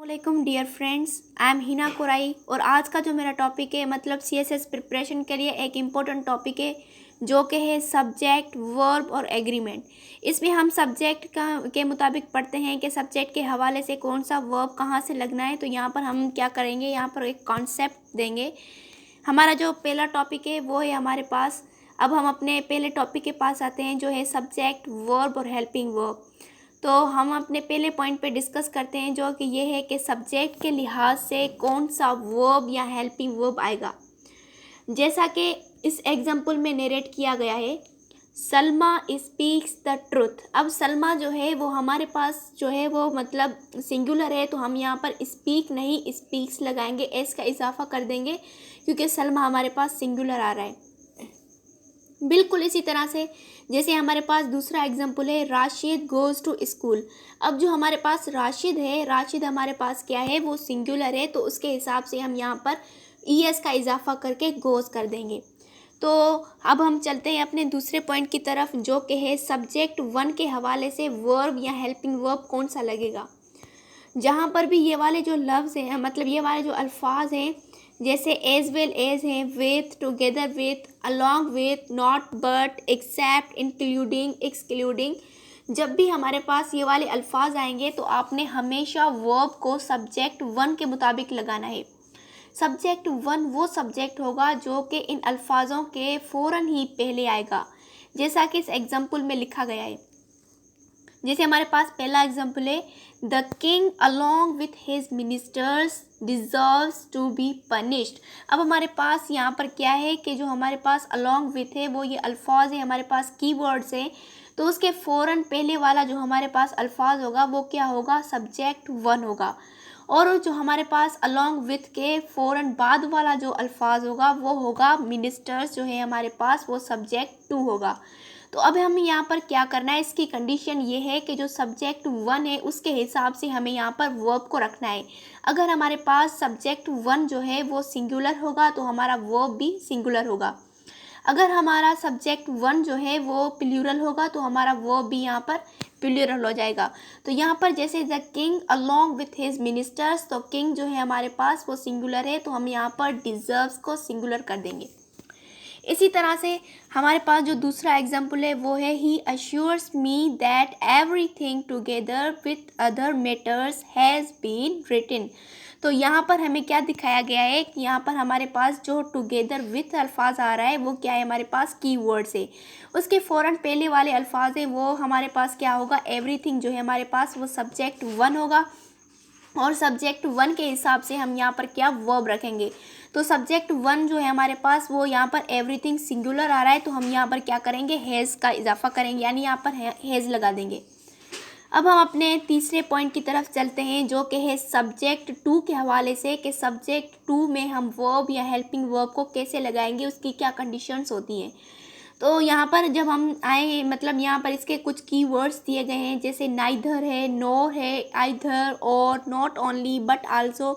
वालेकुम dear friends, I am Hina Korai और आज का जो मेरा टॉपिक है मतलब सीएसएस प्रिपरेशन के लिए एक इम्पोर्टेंट टॉपिक है जो कि है सब्जेक्ट, वर्ब और एग्रीमेंट। इसमें हम सब्जेक्ट के मुताबिक पढ़ते हैं कि सब्जेक्ट के हवाले से कौन सा वर्ब कहाँ से लगना है। तो यहाँ पर हम क्या करेंगे, यहाँ पर एक कॉन्सेप्ट देंगे। हमारा जो पहला टॉपिक है वो है हमारे पास। अब हम अपने पहले टॉपिक के पास आते हैं जो है सब्जेक्ट, वर्ब और हेल्पिंग वर्ब। तो हम अपने पहले पॉइंट पे डिस्कस करते हैं जो कि ये है कि सब्जेक्ट के लिहाज से कौन सा वर्ब या हेल्पिंग वर्ब आएगा। जैसा कि इस एग्जाम्पल में नरेट किया गया है, सलमा स्पीक्स द ट्रुथ। अब सलमा जो है वो हमारे पास जो है वो मतलब सिंगुलर है, तो हम यहाँ पर स्पीक नहीं स्पीक्स लगाएंगे, एस का इजाफा कर देंगे क्योंकि सलमा हमारे पास सिंगुलर आ रहा है। बिल्कुल इसी तरह से जैसे हमारे पास दूसरा एग्जाम्पल है, राशिद गोज़ टू स्कूल। अब जो हमारे पास राशिद है, राशिद हमारे पास क्या है, वो सिंगुलर है, तो उसके हिसाब से हम यहाँ पर ईएस का इजाफा करके गोज़ कर देंगे। तो अब हम चलते हैं अपने दूसरे पॉइंट की तरफ जो कि है सब्जेक्ट वन के हवाले से वर्ब या हेल्पिंग वर्ब कौन सा लगेगा। जहाँ पर भी ये वाले जो लफ्ज़ हैं मतलब ये वाले जो अल्फाज हैं जैसे एज वेल एज हैं, with, together with, along with, not, but, except, including, excluding, जब भी हमारे पास ये वाले अल्फाज आएंगे तो आपने हमेशा वर्ब को सब्जेक्ट वन के मुताबिक लगाना है। सब्जेक्ट वन वो सब्जेक्ट होगा जो कि इन अल्फाजों के फ़ौरन ही पहले आएगा, जैसा कि इस एग्जाम्पल में लिखा गया है। जैसे हमारे पास पहला एग्जाम्पल है, the king along with his ministers deserves to be punished. अब हमारे पास यहाँ पर क्या है कि जो हमारे पास अलॉन्ग विथ है वो ये अल्फाज है, हमारे पास कीवर्ड्स है, तो उसके फ़ौरन पहले वाला जो हमारे पास अल्फाज होगा वो क्या होगा, सब्जेक्ट वन होगा। और जो हमारे पास अलॉन्ग विथ के फ़ौरन बाद वाला जो अल्फाज होगा वो होगा मिनिस्टर्स, जो है हमारे पास वो सब्जेक्ट टू होगा। तो अब हमें यहाँ पर क्या करना है, इसकी कंडीशन ये है कि जो सब्जेक्ट वन है उसके हिसाब से हमें यहाँ पर वर्ब को रखना है। अगर हमारे पास सब्जेक्ट वन जो है वो सिंगुलर होगा तो हमारा वर्ब भी सिंगुलर होगा। अगर हमारा सब्जेक्ट वन जो है वो प्लूरल होगा तो हमारा वर्ब भी यहाँ पर प्लूरल हो जाएगा। तो यहाँ पर जैसे the king along with his ministers, तो किंग जो है हमारे पास वो सिंगुलर है, तो हम यहाँ पर डिजर्व्स को सिंगुलर कर देंगे। इसी तरह से हमारे पास जो दूसरा एग्जाम्पल है वो है, he assures me that everything together with other matters has been written. तो यहाँ पर हमें क्या दिखाया गया है कि यहाँ पर हमारे पास जो टुगेदर विथ अल्फाज आ रहा है वो क्या है, हमारे पास कीवर्ड्स है, उसके फ़ौरन पहले वाले अल्फाज हैं वो हमारे पास क्या होगा, एवरीथिंग जो है हमारे पास वो सब्जेक्ट वन होगा। और सब्जेक्ट वन के हिसाब से हम यहाँ पर क्या वर्ब रखेंगे। तो सब्जेक्ट वन जो है हमारे पास वो यहाँ पर एवरीथिंग सिंगुलर आ रहा है, तो हम यहाँ पर क्या करेंगे, हैज़ का इजाफा करेंगे, यानी यहाँ पर हैज़ लगा देंगे। अब हम अपने तीसरे पॉइंट की तरफ चलते हैं जो कि है सब्जेक्ट टू के हवाले से कि सब्जेक्ट टू में हम वर्ब या हेल्पिंग वर्ब को कैसे लगाएंगे, उसकी क्या कंडीशंस होती हैं। तो यहाँ पर जब हम आए मतलब यहाँ पर इसके कुछ कीवर्ड्स दिए गए हैं, जैसे नाइदर है, नोर है, आइदर, और, नॉट ओनली, बट आल्सो,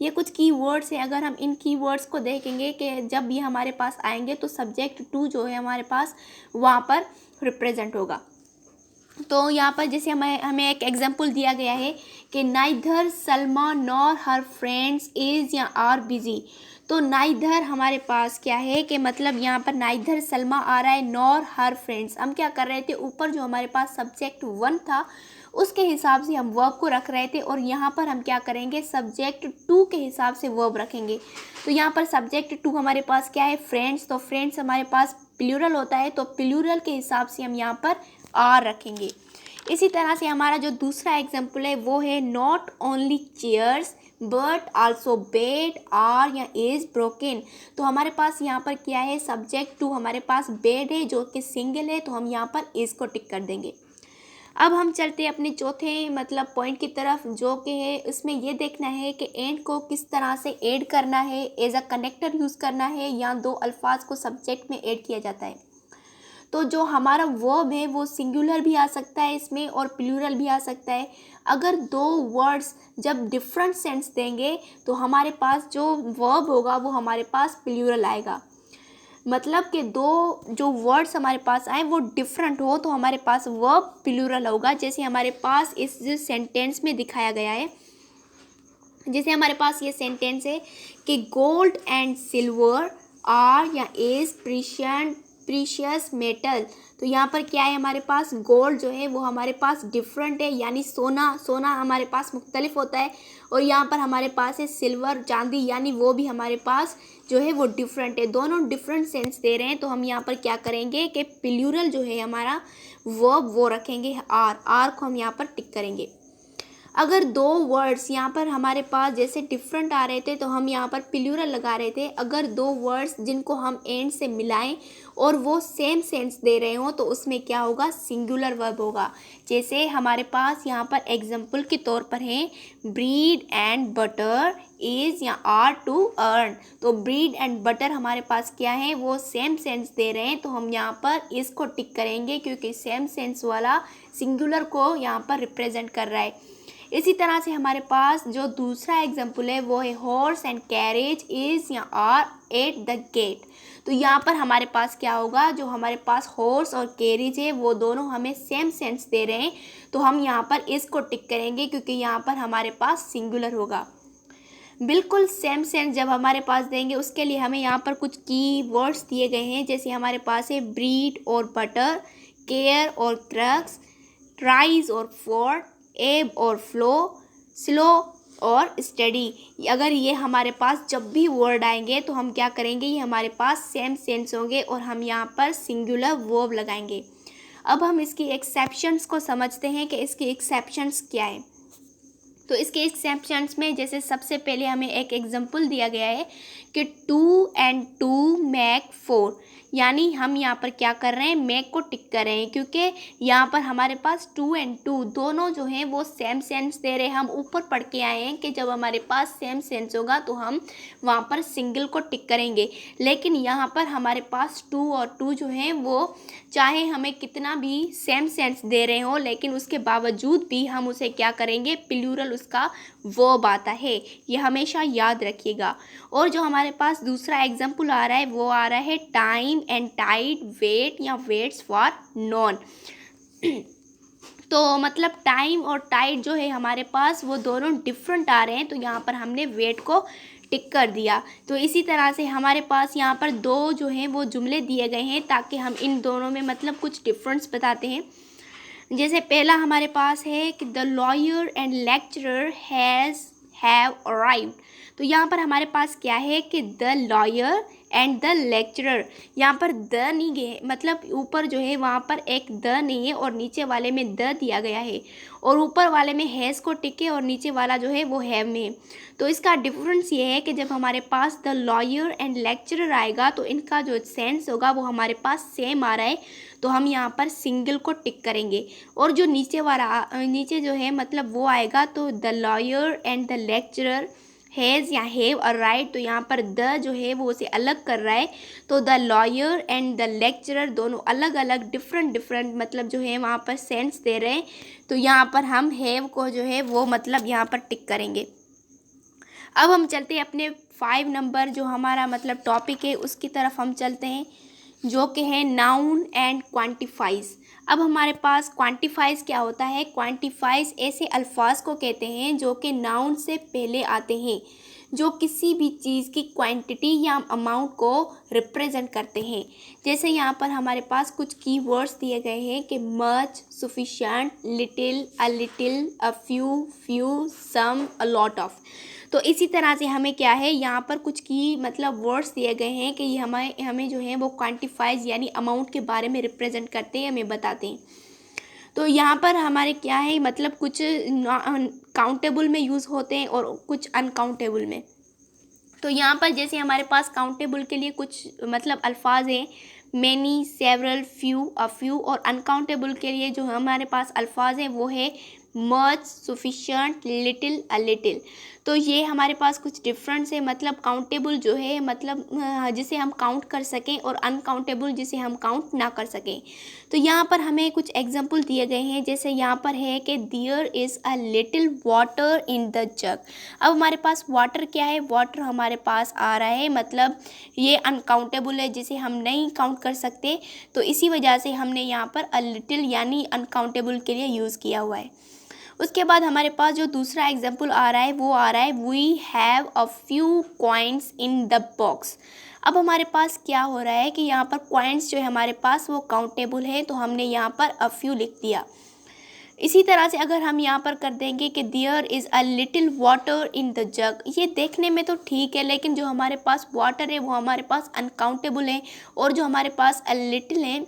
ये कुछ कीवर्ड्स हैं। अगर हम इन कीवर्ड्स को देखेंगे कि जब ये हमारे पास आएंगे तो सब्जेक्ट टू जो है हमारे पास वहाँ पर रिप्रेजेंट होगा। तो यहाँ पर जैसे हमें एक एग्जाम्पल दिया गया है कि neither Salma nor her friends is या आर बिजी। तो नाइदर हमारे पास क्या है कि मतलब यहाँ पर नाइदर सलमा आ रहा है, नॉर हर फ्रेंड्स। हम क्या कर रहे थे, ऊपर जो हमारे पास सब्जेक्ट वन था उसके हिसाब से हम वर्ब को रख रहे थे, और यहाँ पर हम क्या करेंगे, सब्जेक्ट टू के हिसाब से वर्ब रखेंगे। तो यहाँ पर सब्जेक्ट टू हमारे पास क्या है, फ्रेंड्स, तो फ्रेंड्स हमारे पास प्लूरल होता है, तो प्लूरल के हिसाब से हम यहाँ पर आर रखेंगे। इसी तरह से हमारा जो दूसरा एग्जाम्पल है वो है, not only chairs but also bed are या इज ब्रोकन। तो हमारे पास यहाँ पर क्या है, सब्जेक्ट टू हमारे पास बेड है जो कि सिंगल है, तो हम यहाँ पर इज को टिक कर देंगे। अब हम चलते हैं अपने चौथे मतलब पॉइंट की तरफ जो कि है उसमें ये देखना है कि एंड को किस तरह से ऐड करना है, एज अ कनेक्टर यूज़ करना है या दो अल्फाज को सब्जेक्ट में ऐड किया जाता है। तो जो हमारा वर्ब है वो सिंगुलर भी आ सकता है इसमें और प्लूरल भी आ सकता है। अगर दो वर्ड्स जब डिफरेंट सेंस देंगे तो हमारे पास जो वर्ब होगा वो हमारे पास प्लूरल आएगा। मतलब कि दो जो वर्ड्स हमारे पास आए वो डिफरेंट हो तो हमारे पास वर्ब प्लूरल होगा। जैसे हमारे पास इस सेंटेंस में दिखाया गया है, जैसे हमारे पास ये सेंटेंस है कि गोल्ड एंड सिल्वर आर या इज प्रीशियस मेटल। तो यहाँ पर क्या है, हमारे पास गोल्ड जो है वो हमारे पास डिफरेंट है, यानी सोना हमारे पास मुख्तलिफ होता है। और यहाँ पर हमारे पास है सिल्वर, चांदी, यानी वो भी हमारे पास जो है वो डिफरेंट है। दोनों डिफरेंट सेंस दे रहे हैं। तो हम यहाँ पर क्या करेंगे कि प्लूरल जो है हमारा वर्ब वो रखेंगे आर को हम यहाँ पर टिक करेंगे। अगर दो वर्ड्स यहाँ पर हमारे पास जैसे डिफरेंट आ रहे थे तो हम यहाँ पर प्लूरल लगा रहे थे। अगर दो वर्ड्स जिनको हम एंड से मिलाएं और वो सेम सेंस दे रहे हो तो उसमें क्या होगा, सिंगुलर वर्ब होगा। जैसे हमारे पास यहाँ पर एग्जाम्पल के तौर पर है ब्रीड एंड बटर इज या आर टू अर्न। तो ब्रीड एंड बटर हमारे पास क्या है, वो सेम सेंस दे रहे हैं। तो हम यहाँ पर इसको टिक करेंगे क्योंकि सेम सेंस वाला सिंगुलर को यहाँ पर रिप्रेजेंट कर रहा है। इसी तरह से हमारे पास जो दूसरा एग्जाम्पल है वो है हॉर्स एंड कैरेज इज या आर एट द गेट। तो यहाँ पर हमारे पास क्या होगा, जो हमारे पास हॉर्स और कैरेज है वो दोनों हमें सेम सेंस दे रहे हैं। तो हम यहाँ पर इसको टिक करेंगे क्योंकि यहाँ पर हमारे पास सिंगुलर होगा। बिल्कुल सेम सेंस जब हमारे पास देंगे उसके लिए हमें यहाँ पर कुछ की वर्ड्स दिए गए हैं। जैसे हमारे पास है ब्रीड और बटर, केयर और क्रक्स, राइज और फोर्ट, एब और फ्लो, स्लो और स्टडी। अगर ये हमारे पास जब भी वर्ड आएंगे तो हम क्या करेंगे, ये हमारे पास सेम सेंस होंगे और हम यहाँ पर सिंगुलर वर्ब लगाएंगे। अब हम इसकी एक्सेप्शंस को समझते हैं कि इसकी एक्सेप्शंस क्या है। तो इसके एक्सेप्शंस में जैसे सबसे पहले हमें एक एग्जांपल दिया गया है कि 2 and 2 make 4, यानी हम यहाँ पर क्या कर रहे हैं, मेक को टिक कर रहे हैं क्योंकि यहाँ पर हमारे पास 2 and 2 दोनों जो हैं वो सेम सेंस दे रहे हैं। हम ऊपर पढ़ के आए हैं कि जब हमारे पास सेम सेंस होगा तो हम वहाँ पर सिंगल को टिक करेंगे। लेकिन यहाँ पर हमारे पास 2 और 2 जो हैं वो चाहे हमें कितना भी सेम सेंस दे रहे हो लेकिन उसके बावजूद भी हम उसे क्या करेंगे, प्लूरल उसका वर्ब आता है, ये हमेशा याद रखिएगा। और जो हमारे पास दूसरा एग्जाम्पल आ रहा है वो आ रहा है टाइम एंड टाइड, वेट या वेट्स फॉर नॉन। तो मतलब टाइम और टाइड जो है हमारे पास वो दोनों डिफरेंट आ रहे हैं। तो यहाँ पर हमने वेट को टिक कर दिया। तो इसी तरह से हमारे पास यहाँ पर दो जो हैं वो जुमले दिए गए हैं ताकि हम इन दोनों में मतलब कुछ डिफरेंस बताते हैं। जैसे पहला हमारे पास है कि the lawyer and lecturer have arrived. तो यहाँ पर हमारे पास क्या है कि the lawyer and the lecturer, यहाँ पर द नहीं गए, मतलब ऊपर जो है वहाँ पर एक द नहीं है और नीचे वाले में द दिया गया है और ऊपर वाले में हैज़ को टिके और नीचे वाला जो है वो हैव में है। तो इसका डिफरेंस ये है कि जब हमारे पास द लॉयर एंड लेक्चरर आएगा तो इनका जो सेंस होगा वो हमारे पास सेम आ रहा है। तो हम यहाँ पर सिंगल को टिक करेंगे और जो नीचे जो है मतलब वो आएगा तो the lawyer and the lecturer has या हैव अराइव्ड। तो यहाँ पर द जो है वो उसे अलग कर रहा है। तो the lawyer and the lecturer दोनों अलग अलग डिफरेंट मतलब जो है वहाँ पर सेंस दे रहे हैं। तो यहाँ पर हम हैव को जो है वो मतलब यहाँ पर टिक करेंगे। अब हम चलते हैं अपने 5 नंबर जो हमारा मतलब टॉपिक है उसकी तरफ हम चलते हैं, जो कि है नाउन एंड क्वांटिफाइज। अब हमारे पास क्वांटिफाइज क्या होता है, क्वांटिफाइज ऐसे अल्फाज को कहते हैं जो कि नाउन से पहले आते हैं, जो किसी भी चीज़ की क्वांटिटी या अमाउंट को रिप्रेजेंट करते हैं। जैसे यहाँ पर हमारे पास कुछ कीवर्ड्स दिए गए हैं कि much, sufficient, little, a little, a few, some, a lot of. तो इसी तरह से हमें क्या है, यहाँ पर कुछ की मतलब वर्ड्स दिए गए हैं कि ये हमें जो है वो क्वांटिफाइज यानी अमाउंट के बारे में रिप्रेजेंट करते हैं, हमें बताते हैं। तो यहाँ पर हमारे क्या है मतलब कुछ काउंटेबल में यूज़ होते हैं और कुछ अनकाउंटेबल में। तो यहाँ पर जैसे हमारे पास काउंटेबल के लिए कुछ मतलब अल्फाज हैं many, several, few, a few, और अनकाउंटेबल के लिए जो हमारे पास अल्फाज हैं वो है much, sufficient, little, a little. तो ये हमारे पास कुछ डिफरेंस है, मतलब काउंटेबल जो है मतलब जिसे हम काउंट कर सकें और अनकाउंटेबल जिसे हम काउंट ना कर सकें। तो यहाँ पर हमें कुछ एग्जांपल दिए गए हैं। जैसे यहाँ पर है कि there is a little water in the jug. अब हमारे पास वाटर क्या है, वाटर हमारे पास आ रहा है मतलब ये अनकाउंटेबल है जिसे हम नहीं काउंट कर सकते। तो इसी वजह से हमने यहाँ पर अ लिटिल यानी अनकाउंटेबल के लिए यूज़ किया हुआ है। उसके बाद हमारे पास जो दूसरा एग्जाम्पल आ रहा है वो आ रहा है we have a few coins in the box. अब हमारे पास क्या हो रहा है कि यहाँ पर कॉइन्स जो है हमारे पास वो काउंटेबल है, तो हमने यहाँ पर अ फ्यू लिख दिया। इसी तरह से अगर हम यहाँ पर कर देंगे कि there is a little water in the jug, ये देखने में तो ठीक है, लेकिन जो हमारे पास वाटर है वो हमारे पास अनकाउंटेबल है, और जो हमारे पास अ लिटिल है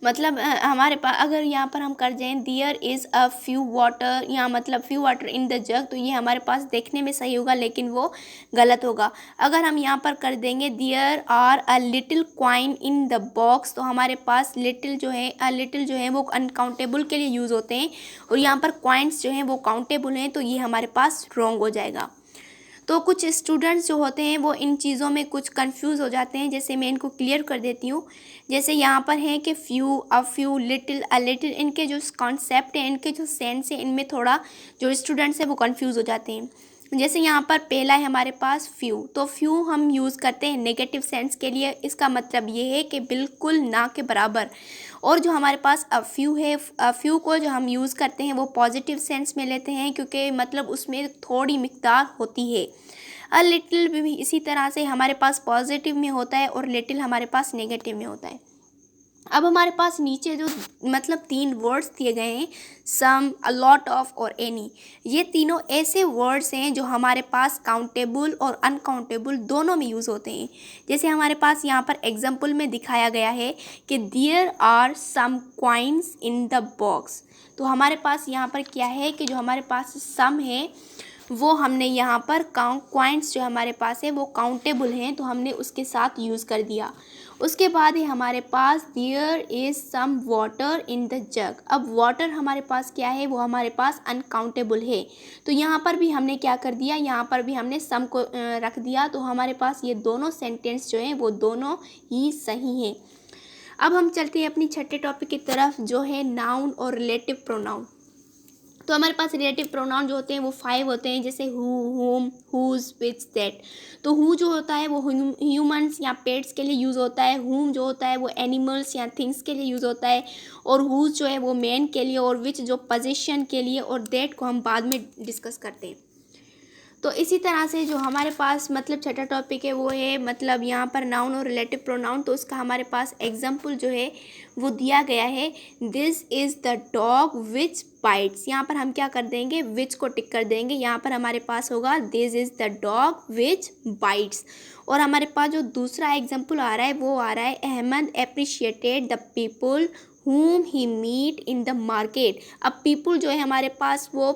मतलब हमारे पास अगर यहाँ पर हम कर जाएँ there is a few water, यहाँ मतलब few water in the jug, तो ये हमारे पास देखने में सही होगा लेकिन वो गलत होगा। अगर हम यहाँ पर कर देंगे there are a little coin in the box, तो हमारे पास लिटिल जो है लिटिल जो है वो अनकाउंटेबल के लिए यूज़ होते हैं, और यहाँ पर कॉइन्स जो हैं वो काउंटेबल हैं, तो ये हमारे पास रॉन्ग हो जाएगा। तो कुछ स्टूडेंट्स जो होते हैं वो इन चीज़ों में कुछ कंफ्यूज हो जाते हैं, जैसे मैं इनको क्लियर कर देती हूँ। जैसे यहाँ पर है कि few, a few, little, a little, इनके जो कॉन्सेप्ट हैं, इनके जो सेंस है, इनमें थोड़ा जो स्टूडेंट्स हैं वो कंफ्यूज हो जाते हैं। जैसे यहाँ पर पहला है हमारे पास फ्यू, तो फ्यू हम यूज़ करते हैं नेगेटिव सेंस के लिए, इसका मतलब ये है कि बिल्कुल ना के बराबर। और जो हमारे पास अ फ्यू है, अ फ्यू को जो हम यूज़ करते हैं वो पॉजिटिव सेंस में लेते हैं, क्योंकि मतलब उसमें थोड़ी मिक़दार होती है। अ लिटिल भी इसी तरह से हमारे पास पॉजिटिव में होता है, और लिटिल हमारे पास नेगेटिव में होता है। अब हमारे पास नीचे जो मतलब 3 वर्ड्स दिए गए हैं, सम, अ लॉट ऑफ और एनी, ये तीनों ऐसे वर्ड्स हैं जो हमारे पास काउंटेबल और अनकाउंटेबल दोनों में यूज़ होते हैं। जैसे हमारे पास यहाँ पर एग्जाम्पल में दिखाया गया है कि there are some coins in the box, तो हमारे पास यहाँ पर क्या है कि जो हमारे पास सम है वो हमने यहाँ पर कॉइन्स जो हमारे पास है वो काउंटेबल हैं, तो हमने उसके साथ यूज़ कर दिया। उसके बाद है हमारे पास there is some water in the jug. अब वाटर हमारे पास क्या है, वो हमारे पास अनकाउंटेबल है, तो यहाँ पर भी हमने क्या कर दिया, यहाँ पर भी हमने सम को रख दिया, तो हमारे पास ये दोनों सेंटेंस जो हैं वो दोनों ही सही हैं। अब हम चलते हैं अपनी छठे टॉपिक की तरफ, जो है नाउन और रिलेटिव प्रोनाउन। तो हमारे पास रिलेटिव प्रोनाउन जो होते हैं वो 5 होते हैं, जैसे who, whom, whose, which, that. तो हु जो होता है वो ह्यूमंस या पेट्स के लिए यूज़ होता है, हुम जो होता है वो एनिमल्स या थिंग्स के लिए यूज़ होता है, और हुज जो है वो मैन के लिए, और विच जो पोजीशन के लिए, और दैट को हम बाद में डिस्कस करते हैं। तो इसी तरह से जो हमारे पास मतलब छठा टॉपिक है वो है मतलब यहाँ पर नाउन और रिलेटिव प्रोनाउन। तो उसका हमारे पास एग्जाम्पल जो है वो दिया गया है, this is the dog which bytes. यहाँ पर हम क्या कर देंगे, विच को टिक कर देंगे, यहाँ पर हमारे पास होगा this is the dog which bytes. और हमारे पास जो दूसरा एग्जाम्पल आ रहा है वो आ रहा है, Ahmad appreciated the people whom he meet in the market। अब पीपल जो है हमारे पास वो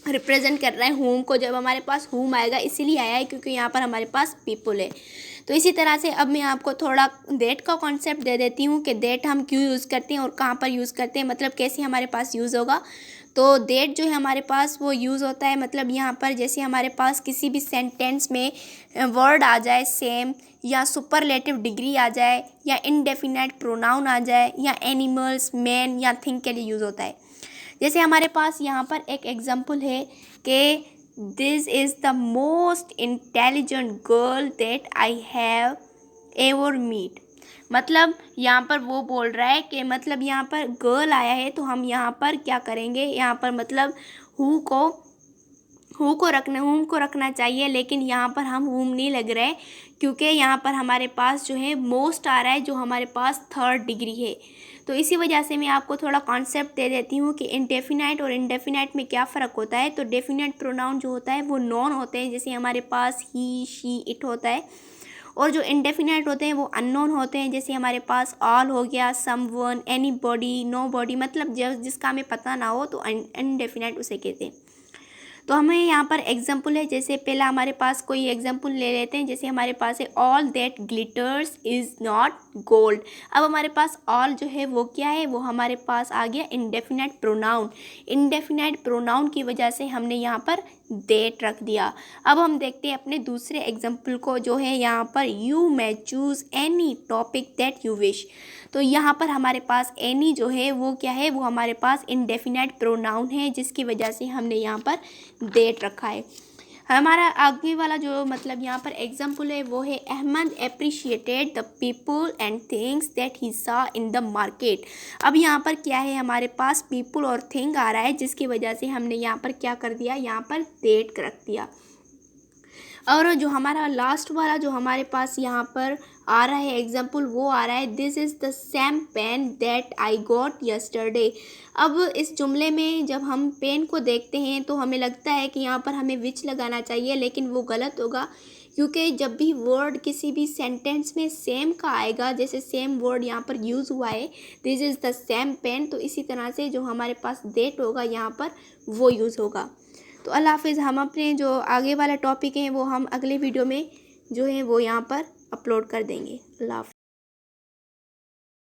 रिप्रेजेंट कर रहा है होम को, जब हमारे पास होम आएगा इसीलिए आया है क्योंकि यहाँ पर हमारे पास पीपल है। तो इसी तरह से अब मैं आपको थोड़ा दैट का कॉन्सेप्ट दे देती हूँ कि दैट हम क्यों यूज़ करते हैं और कहाँ पर यूज़ करते हैं, मतलब कैसे हमारे पास यूज़ होगा। तो दैट जो है हमारे पास वो यूज़ होता है मतलब यहाँ पर जैसे हमारे पास किसी भी सेंटेंस में वर्ड आ जाए सेम, या सुपरलेटिव डिग्री आ जाए, या इनडेफिनाइट प्रोनाउन आ जाए, या एनिमल्स, मैन या थिंग के लिए यूज़ होता है। जैसे हमारे पास यहाँ पर एक एग्जाम्पल है कि this is the most intelligent girl that I have ever meet. मतलब यहाँ पर वो बोल रहा है कि मतलब यहाँ पर गर्ल आया है, तो हम यहाँ पर क्या करेंगे, यहाँ पर मतलब हु को रखना चाहिए, लेकिन यहाँ पर हम हुम नहीं लग रहे क्योंकि यहाँ पर हमारे पास जो है मोस्ट आ रहा है, जो हमारे पास 3rd डिग्री है। तो इसी वजह से मैं आपको थोड़ा कॉन्सेप्ट दे देती हूँ कि इंडेफिनाइट और इंडेफिनाइट में क्या फ़र्क होता है। तो डेफिनाइट प्रोनाउन जो होता है वो नॉन होते हैं, जैसे हमारे पास ही, शी, इट होता है, और जो इंडेफिनाइट होते हैं वो अननोन होते हैं, जैसे हमारे पास ऑल हो गया, समवन, एनीबॉडी, नोबॉडी, मतलब जिसका हमें पता ना हो तो इंडेफिनाइट उसे कहते हैं। तो हमें यहाँ पर एग्जाम्पल है, जैसे पहला हमारे पास कोई एग्जाम्पल ले लेते हैं, जैसे हमारे पास है all that glitters is not gold. अब हमारे पास ऑल जो है वो क्या है, वो हमारे पास आ गया इंडेफिनाइट प्रोनाउन। इंडेफिनाइट प्रोनाउन की वजह से हमने यहाँ पर दैट रख दिया। अब हम देखते हैं अपने दूसरे एग्जाम्पल को, जो है यहाँ पर you may choose any topic that you wish. तो यहाँ पर हमारे पास एनी जो है वो क्या है, वो हमारे पास इंडेफिनाइट प्रोनाउन है, जिसकी वजह से हमने यहाँ पर दैट रखा है। हमारा आगे वाला जो मतलब यहाँ पर एग्जाम्पल है वो है Ahmad appreciated the people and things that he saw in the market. अब यहाँ पर क्या है, हमारे पास पीपल और थिंग आ रहा है, जिसकी वजह से हमने यहाँ पर क्या कर दिया, यहाँ पर दैट रख दिया। और जो हमारा लास्ट वाला जो हमारे पास यहाँ पर आ रहा है एग्जाम्पल, वो आ रहा है this is the same pen that I got yesterday. अब इस जुमले में जब हम पेन को देखते हैं तो हमें लगता है कि यहाँ पर हमें विच लगाना चाहिए, लेकिन वो गलत होगा, क्योंकि जब भी वर्ड किसी भी सेंटेंस में सेम का आएगा, जैसे सेम वर्ड यहाँ पर यूज़ हुआ है this is the same pen, तो इसी तरह से जो हमारे पास दैट होगा यहाँ पर वो यूज़ होगा। तो अल्लाह हाफिज़। हम अपने जो आगे वाला टॉपिक हैं वो हम अगले वीडियो में जो है वो यहाँ पर अपलोड कर देंगे। अल्लाह हाफिज़।